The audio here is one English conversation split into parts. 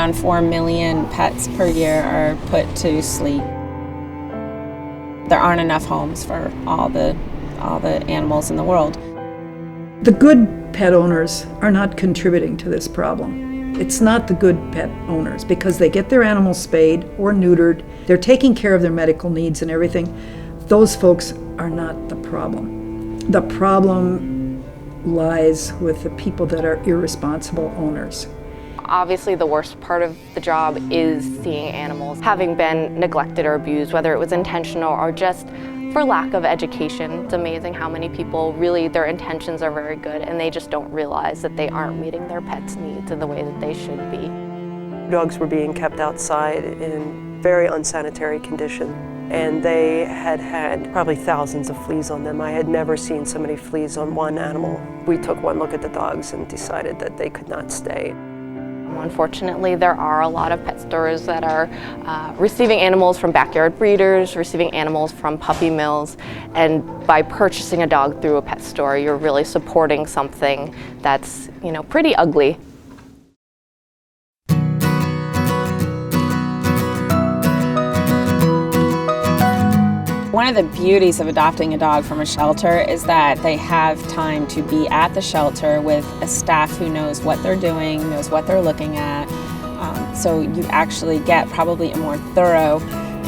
around 4 million pets per year are put to sleep. There aren't enough homes for all the animals in the world. The good pet owners are not contributing to this problem. It's not the good pet owners because they get their animals spayed or neutered. They're taking care of their medical needs and everything. Those folks are not the problem. The problem lies with the people that are irresponsible owners. Obviously, the worst part of the job is seeing animals having been neglected or abused, whether it was intentional or just for lack of education. It's amazing how many people really, their intentions are very good and they just don't realize that they aren't meeting their pets' needs in the way that they should be. Dogs were being kept outside in very unsanitary condition, and they had probably thousands of fleas on them. I had never seen so many fleas on one animal. We took one look at the dogs and decided that they could not stay. Unfortunately, there are a lot of pet stores that are receiving animals from backyard breeders, receiving animals from puppy mills, and by purchasing a dog through a pet store, you're really supporting something that's, pretty ugly. One of the beauties of adopting a dog from a shelter is that they have time to be at the shelter with a staff who knows what they're doing, knows what they're looking at. So you actually get probably a more thorough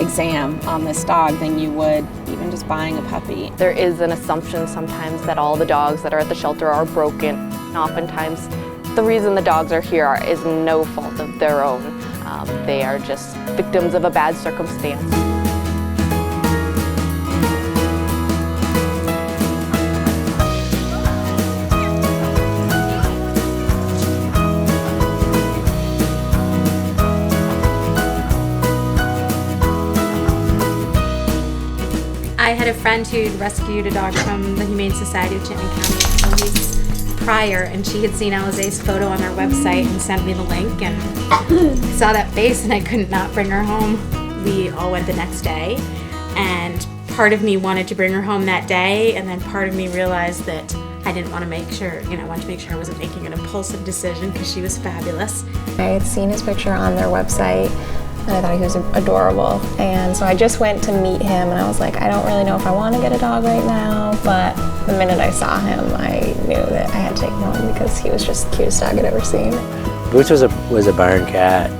exam on this dog than you would even just buying a puppy. There is an assumption sometimes that all the dogs that are at the shelter are broken. Oftentimes, the reason the dogs are here is no fault of their own. They are just victims of a bad circumstance. I had a friend who'd rescued a dog from the Humane Society of Chittenden County a couple weeks prior, and she had seen Alize's photo on their website and sent me the link, and I saw that face and I couldn't not bring her home. We all went the next day, and part of me wanted to bring her home that day, and then part of me realized that I didn't want to make sure, I wanted to make sure I wasn't making an impulsive decision because she was fabulous. I had seen his picture on their website, and I thought he was adorable, and so I just went to meet him, and I was like, I don't really know if I want to get a dog right now, but the minute I saw him, I knew that I had to take him home because he was just the cutest dog I'd ever seen. Boots was a barn cat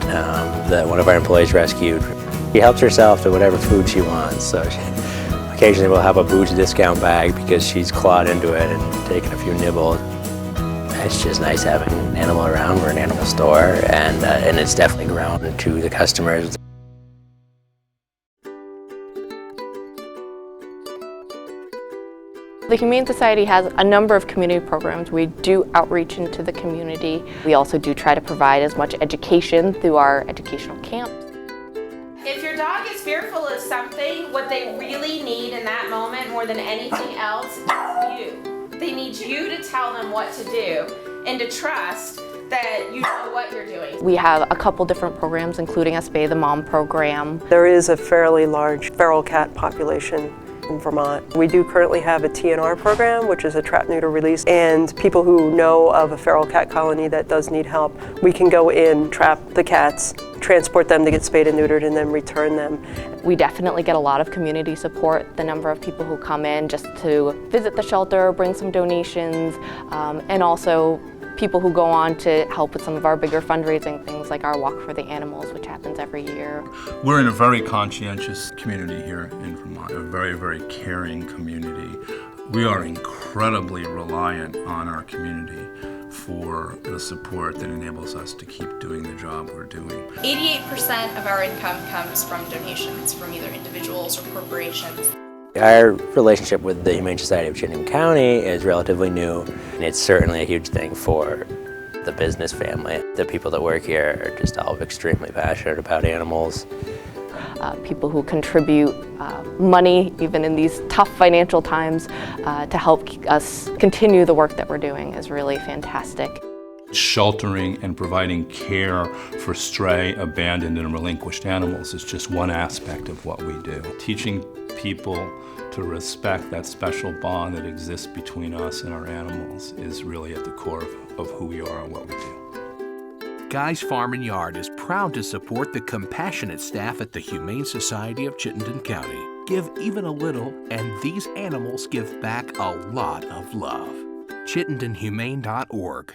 that one of our employees rescued. She helps herself to whatever food she wants, so occasionally we'll have a Boots discount bag because she's clawed into it and taken a few nibbles. It's just nice having an animal around. We're an animal store, and it's definitely grown to the customers. The Humane Society has a number of community programs. We do outreach into the community. We also do try to provide as much education through our educational camps. If your dog is fearful of something, what they really need in that moment more than anything else is you. They need you to tell them what to do and to trust that you know what you're doing. We have a couple different programs, including a Spay the Mom program. There is a fairly large feral cat population in Vermont. We do currently have a TNR program, which is a trap, neuter, release, and people who know of a feral cat colony that does need help, we can go in, trap the cats, transport them to get spayed and neutered, and then return them. We definitely get a lot of community support. The number of people who come in just to visit the shelter, bring some donations, and also people who go on to help with some of our bigger fundraising things like our Walk for the Animals, which happens every year. We're in a very conscientious community here in Vermont, a very, very caring community. We are incredibly reliant on our community for the support that enables us to keep doing the job we're doing. 88% of our income comes from donations from either individuals or corporations. Our relationship with the Humane Society of Chittenden County is relatively new, and it's certainly a huge thing for the business family. The people that work here are just all extremely passionate about animals. People who contribute money, even in these tough financial times, to help us continue the work that we're doing is really fantastic. Sheltering and providing care for stray, abandoned, and relinquished animals is just one aspect of what we do. Teaching people to respect that special bond that exists between us and our animals is really at the core of who we are and what we do. Guy's Farm and Yard is proud to support the compassionate staff at the Humane Society of Chittenden County. Give even a little, and these animals give back a lot of love. ChittendenHumane.org